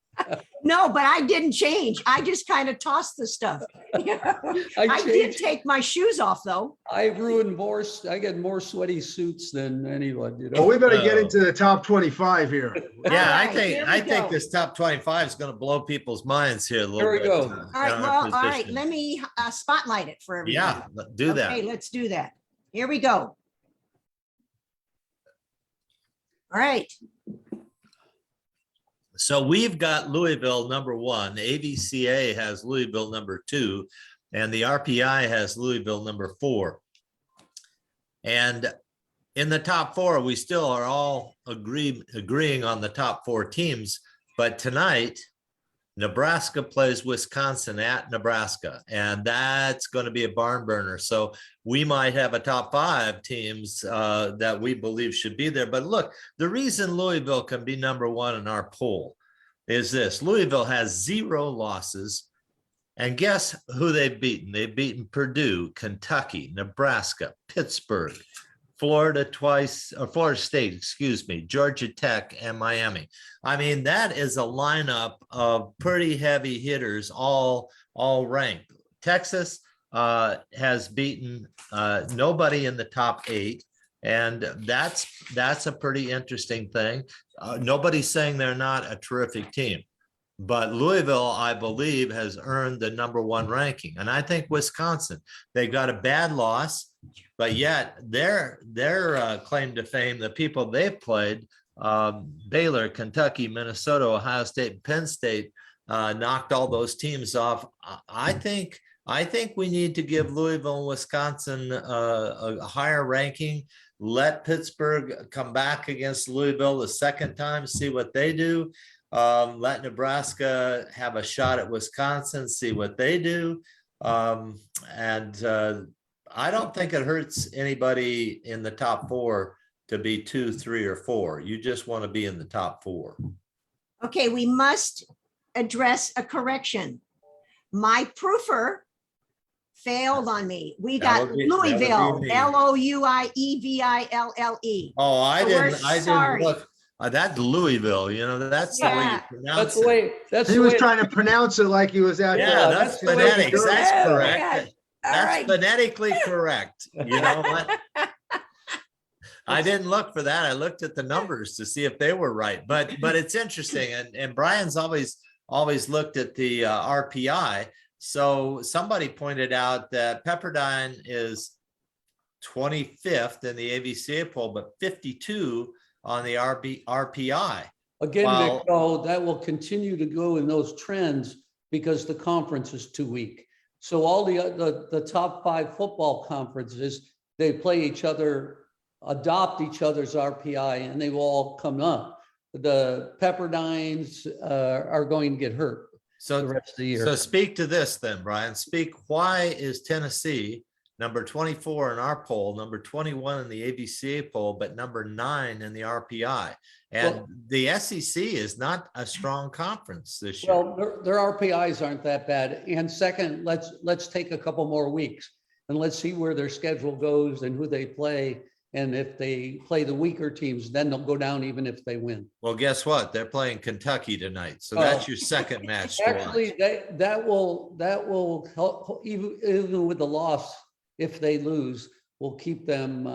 No, but I didn't change. I just kind of tossed the stuff. I did take my shoes off though. I get more sweaty suits than anyone, Well, we better get into the top 25 here. Yeah, All right, I here we think go. this top 25 is going to blow people's minds here a little Here we bit. go. All right, well, all right, let me spotlight it for everybody. Yeah, do that. Okay, let's do that. Here we go. All right, So we've got Louisville #1, AVCA has Louisville #2, and the RPI has Louisville #4. And in the top 4, we still are all agreeing on the top 4 teams. But tonight, Nebraska plays Wisconsin at Nebraska, and that's going to be a barn burner. So we might have a top 5 teams that we believe should be there. But look, the reason Louisville can be #1 in our poll is this: Louisville has 0 losses. And guess who they've beaten? They've beaten Purdue, Kentucky, Nebraska, Pittsburgh, Florida State, Georgia Tech, and Miami. I mean, that is a lineup of pretty heavy hitters, all ranked. Texas has beaten nobody in the top 8. And that's a pretty interesting thing. Nobody's saying they're not a terrific team. But Louisville, I believe, has earned the #1 ranking. And I think Wisconsin, they got a bad loss, but yet their claim to fame, the people they've played, Baylor, Kentucky, Minnesota, Ohio State, and Penn State, knocked all those teams off. I think we need to give Louisville and Wisconsin a higher ranking. Let Pittsburgh come back against Louisville the second time, see what they do. Let Nebraska have a shot at Wisconsin, see what they do. I don't think it hurts anybody in the top 4 to be 2, 3, or 4. You just want to be in the top 4. okay, we must address a correction. My proofer failed on me. We got That would be Louisville, me. Louisville. Oh, I We're didn't sorry. look. That's Louisville, that's the way Yeah. you pronounce That's the it. way, that's He the was way. trying to pronounce it like he was out Yeah, there. that's the way you phonetics. do it. That's Yeah, correct. yeah. All That's right. phonetically correct. You know what? I didn't look for that. I looked at the numbers to see if they were right, but it's interesting. And Brian's always looked at the RPI. So somebody pointed out that Pepperdine is 25th in the AVCA poll, but 52 on the RPI. Again, Wow. Mick, though, that will continue to go in those trends because the conference is too weak. So all the top 5 football conferences, they play each other, adopt each other's RPI, and they will all come up. The Pepperdines are going to get hurt the So, rest of the year. so speak to this then, Brian. Speak, why is Tennessee number 24 in our poll, number 21 in the AVCA poll, but number 9 in the RPI? And Well, the SEC is not a strong conference this year. well, their RPIs aren't that bad. And second, let's take a couple more weeks and let's see where their schedule goes and who they play. And if they play the weaker teams, then they'll go down even if they win. Well, guess what? They're playing Kentucky tonight. So Oh. that's your second match. To Actually, watch. that will help, even with the loss, if they lose, will keep them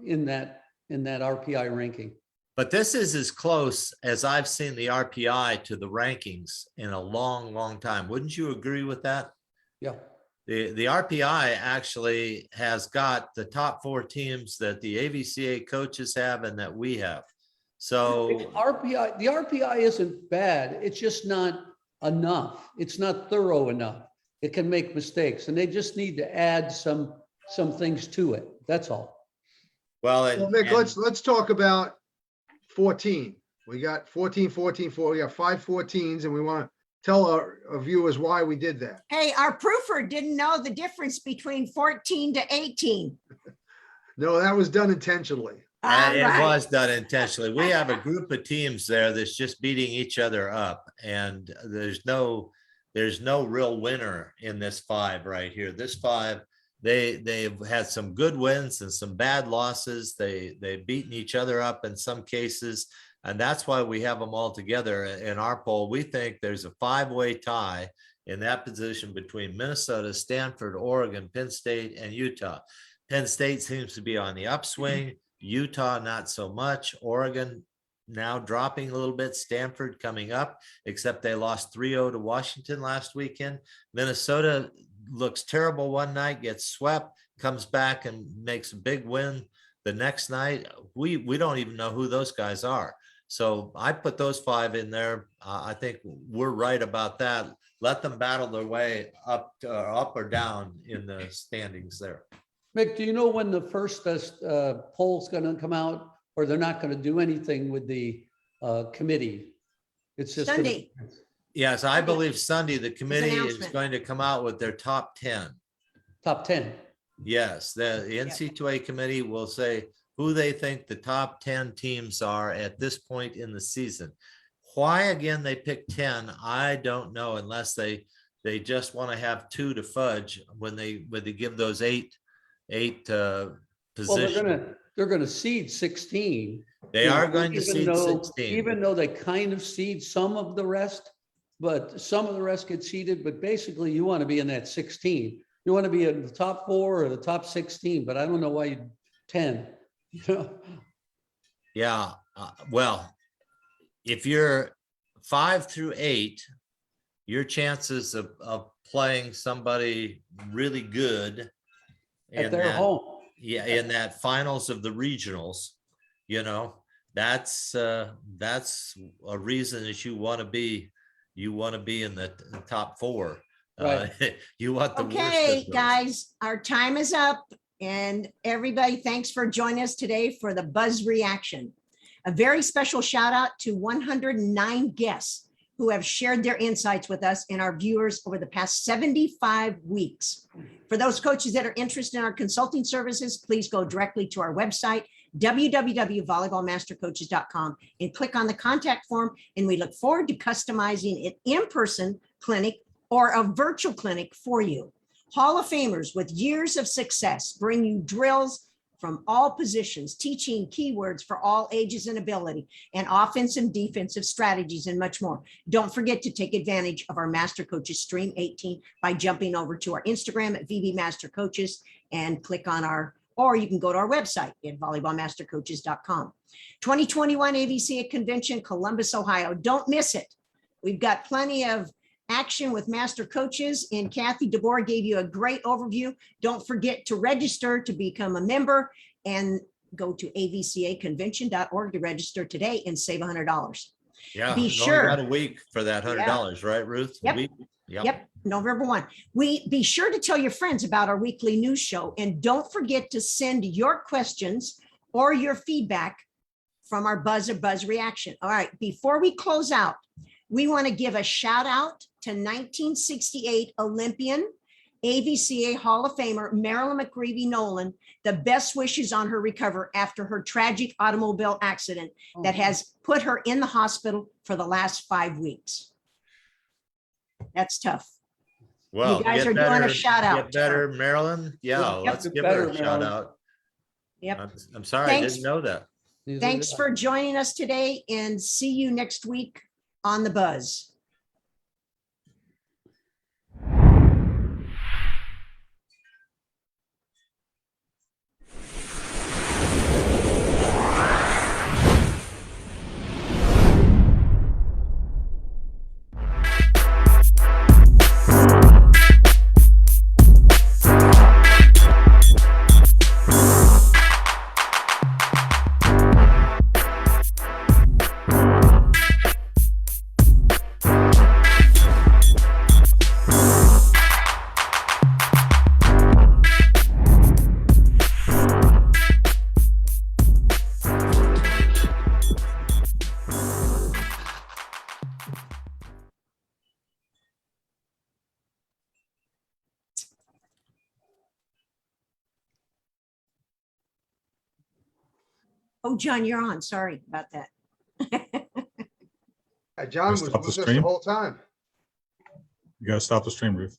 in that RPI ranking. But this is as close as I've seen the RPI to the rankings in a long, long time. Wouldn't you agree with that? Yeah. The RPI actually has got the top 4 teams that the AVCA coaches have and that we have. So The RPI isn't bad. It's just not enough. It's not thorough enough. It can make mistakes, and they just need to add some things to it. That's all. well, and, Well, Mick, and- let's talk about 14. We got 14, 14, 4. We got 5 14s, and we want to tell our viewers why we did that. Hey, our proofer didn't know the difference between 14 to 18. No, that was done intentionally. All it right. was done intentionally. We have a group of teams there that's just beating each other up, and there's no real winner in this 5 right here. This 5, they've had some good wins and some bad losses. They've beaten each other up in some cases, and that's why we have them all together in our poll. We think there's a 5-way tie in that position between Minnesota, Stanford, Oregon, Penn State, and Utah. Penn State seems to be on the upswing. Utah, not so much. Oregon now dropping a little bit. Stanford coming up, except they lost 3-0 to Washington last weekend. Minnesota looks terrible one night, gets swept, comes back and makes a big win the next night. We don't even know who those guys are. So I put those 5 in there. I think we're right about that. Let them battle their way up or down in the standings there. Mick, do you know when the first poll's going to come out, or they're not going to do anything with the committee? It's just Sunday. Yes, I believe Sunday, the committee is announcement. going to come out with their top 10. Top 10. Yes, the NC2A committee will say who they think the top 10 teams are at this point in the season. Why, again, they pick 10, I don't know, unless they just want to have 2 to fudge when they give those eight Well, positions. they're going to seed 16. They are going to Even seed though- 16. Even though they kind of seed some of the rest, but some of the rest get seeded, but basically you want to be in that 16. You want to be in the top 4 or the top 16, but I don't know why you 10. You know? Yeah, well, if you're 5 through 8, your chances of playing somebody really good At their home. yeah, in that finals of the regionals, that's a reason that you want to be in the top 4. Right. You want the worst of Okay, those. guys, our time is up. And everybody, thanks for joining us today for the Buzz Reaction. A very special shout out to 109 guests who have shared their insights with us and our viewers over the past 75 weeks. For those coaches that are interested in our consulting services, please go directly to our website, www.volleyballmastercoaches.com, and click on the contact form. And we look forward to customizing an in-person clinic or a virtual clinic for you. Hall of Famers with years of success bring you drills from all positions, teaching keywords for all ages and ability, and offensive, defensive strategies, and much more. Don't forget to take advantage of our Master Coaches Stream 18 by jumping over to our Instagram at VB Master Coaches and click on our or you can go to our website at volleyballmastercoaches.com. 2021 AVCA Convention, Columbus, Ohio. Don't miss it. We've got plenty of action with master coaches, and Kathy Deboer gave you a great overview. Don't forget to register to become a member, and go to avcaconvention.org to register today and save $100. Yeah, Be we've only got sure. a week for that $100, right, Ruth? Yep. Week? Yep. Yep, November 1. Be sure to tell your friends about our weekly news show, and don't forget to send your questions or your feedback from our Buzz or Buzz reaction. All right, before we close out, we want to give a shout out to 1968 Olympian AVCA Hall of Famer Marilyn McGreevy Nolan. The best wishes on her recovery after her tragic automobile accident that has put her in the hospital for the last 5 weeks. That's tough. Well, You guys get are doing a better, shout out Get to her. better, Marilyn. Yeah, Yep. let's Get give her better, a shout Marilyn. out. Yep. I'm sorry, I Thanks. didn't know that. Neither Thanks did I. for joining us today, and see you next week on the Buzz. Oh, John, you're on. Sorry about that. John was Stop the with us the stream? whole time. You gotta stop the stream, Ruth.